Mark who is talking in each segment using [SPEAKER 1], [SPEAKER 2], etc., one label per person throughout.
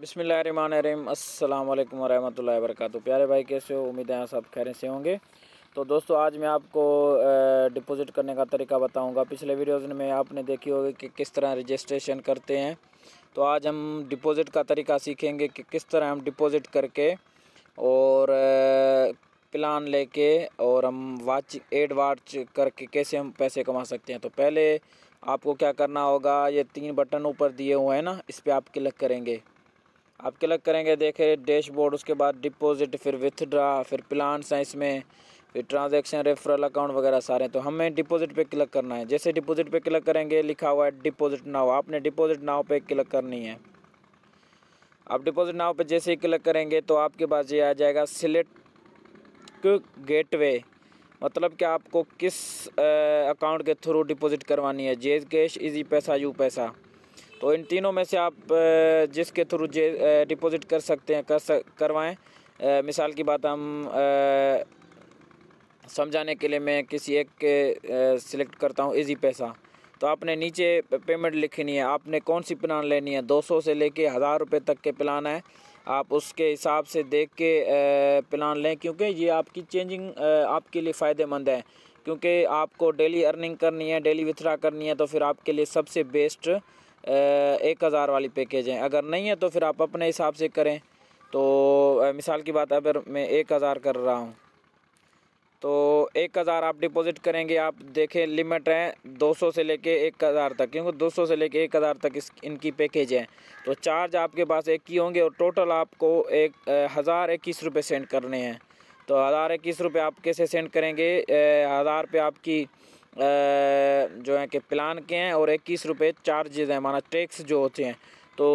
[SPEAKER 1] बिस्मिल्लाहिर्रहमानिर्रहीम अस्सलाम वालेकुम वरहमतुल्लाहि वबरकातुहू। प्यारे भाई कैसे हो? उम्मीद है आप सब खैर से होंगे। तो दोस्तों आज मैं आपको डिपॉज़िट करने का तरीका बताऊंगा। पिछले वीडियोज़ में आपने देखी होगी कि किस तरह रजिस्ट्रेशन करते हैं। तो आज हम डिपॉज़िट का तरीका सीखेंगे कि किस तरह हम डिपॉज़िट करके और प्लान लेके और हम ऐड वाच करके कैसे हम पैसे कमा सकते हैं। तो पहले आपको क्या करना होगा, ये 3 बटन ऊपर दिए हुए हैं ना, इस पर आप क्लिक करेंगे। आप क्लिक करेंगे, देखे डैशबोर्ड, उसके बाद डिपॉजिट, फिर विथड्रा, फिर प्लान्स हैं इसमें, फिर ट्रांजैक्शन, रेफरल अकाउंट वगैरह सारे। तो हमें डिपॉजिट पे क्लिक करना है। जैसे डिपॉजिट पे क्लिक करेंगे लिखा हुआ है डिपॉजिट नाउ, आपने डिपॉजिट नाउ पे क्लिक करनी है। आप डिपॉजिट नाउ पे जैसे ही क्लिक करेंगे तो आपके पास ये आ जाएगा सिलेक्ट गेटवे, मतलब कि आपको किस अकाउंट के थ्रू डिपॉजिट करवानी है, जेज कैश, इजी पैसा, यू पैसा। तो इन तीनों में से आप जिसके थ्रू डिपॉजिट कर सकते हैं करवाएं। मिसाल की बात हम समझाने के लिए मैं किसी एक के सिलेक्ट करता हूं, इजी पैसा। तो आपने नीचे पेमेंट लिखनी है, आपने कौन सी प्लान लेनी है, 200 से लेके 1000 रुपये तक के प्लान है। आप उसके हिसाब से देख के प्लान लें, क्योंकि ये आपकी चेंजिंग आपके लिए फ़ायदेमंद है। क्योंकि आपको डेली अर्निंग करनी है, डेली विथड्रा करनी है, तो फिर आपके लिए सबसे बेस्ट 1000 वाली पैकेज है। अगर नहीं है तो फिर आप अपने हिसाब से करें। तो मिसाल की बात, अगर मैं 1000 कर रहा हूँ तो 1000 आप डिपॉजिट करेंगे। आप देखें लिमिट है 200 से लेके 1000 तक, क्योंकि 200 से लेके 1000 तक इनकी पैकेज है। तो चार्ज आपके पास एक ही होंगे और टोटल आपको 1021 रुपये सेंड करने हैं। तो 1021 रुपये आप कैसे सेंड करेंगे, 1000 पे आपकी जो है कि प्लान के हैं और 21 रुपये चार्जेज हैं, माना टैक्स जो होते हैं। तो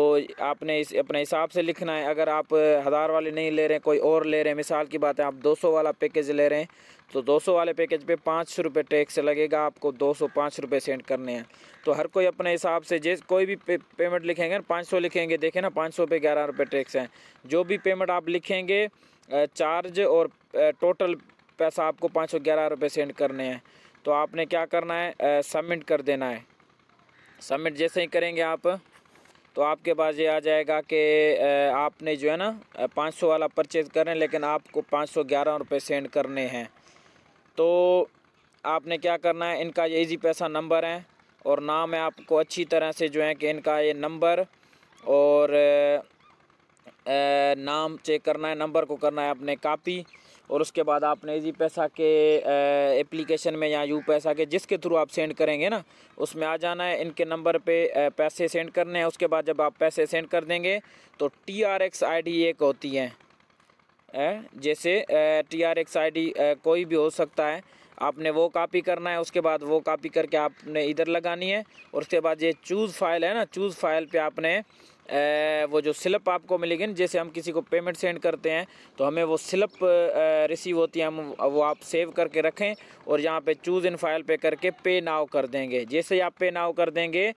[SPEAKER 1] आपने इस अपने हिसाब से लिखना है। अगर आप 1000 वाले नहीं ले रहे हैं, कोई और ले रहे हैं, मिसाल की बात है आप 200 वाला पैकेज ले रहे हैं, तो 200 वाले पैकेज पे 5 रुपये टैक्स लगेगा, आपको 205 रुपये सेंड करने हैं। तो हर कोई अपने हिसाब से जैसे कोई भी पेमेंट लिखेंगे ना, 500 लिखेंगे, देखें ना 500 पे 11 रुपये टैक्स हैं। जो भी पेमेंट आप लिखेंगे चार्ज और टोटल पैसा आपको 511 रुपये सेंड करने हैं। तो आपने क्या करना है, सबमिट कर देना है। सबमिट जैसे ही करेंगे आप, तो आपके पास ये आ जाएगा कि आपने जो है ना 500 वाला परचेज़ करें, लेकिन आपको 511 रुपये सेंड करने हैं। तो आपने क्या करना है, इनका ये इजी पैसा नंबर है और नाम है, आपको अच्छी तरह से जो है कि इनका ये नंबर और नाम चेक करना है। नंबर को करना है आपने कॉपी, और उसके बाद आपने इजी पैसा के एप्लीकेशन में या यू पैसा के जिसके थ्रू आप सेंड करेंगे ना, उसमें आ जाना है। इनके नंबर पे पैसे सेंड करने हैं। उसके बाद जब आप पैसे सेंड कर देंगे तो TRX ID एक होती है, जैसे TRX ID कोई भी हो सकता है, आपने वो कॉपी करना है। उसके बाद वो कॉपी करके आपने इधर लगानी है, और उसके बाद ये चूज़ फाइल है ना, चूज़ फाइल पे आपने वो जो स्लिप आपको मिलेगी ना, जैसे हम किसी को पेमेंट सेंड करते हैं तो हमें वो स्लिप रिसीव होती है, हम वो आप सेव करके रखें और यहाँ पे चूज़ इन फाइल पे करके पे नाउ कर देंगे। जैसे ही आप पे नाउ कर देंगे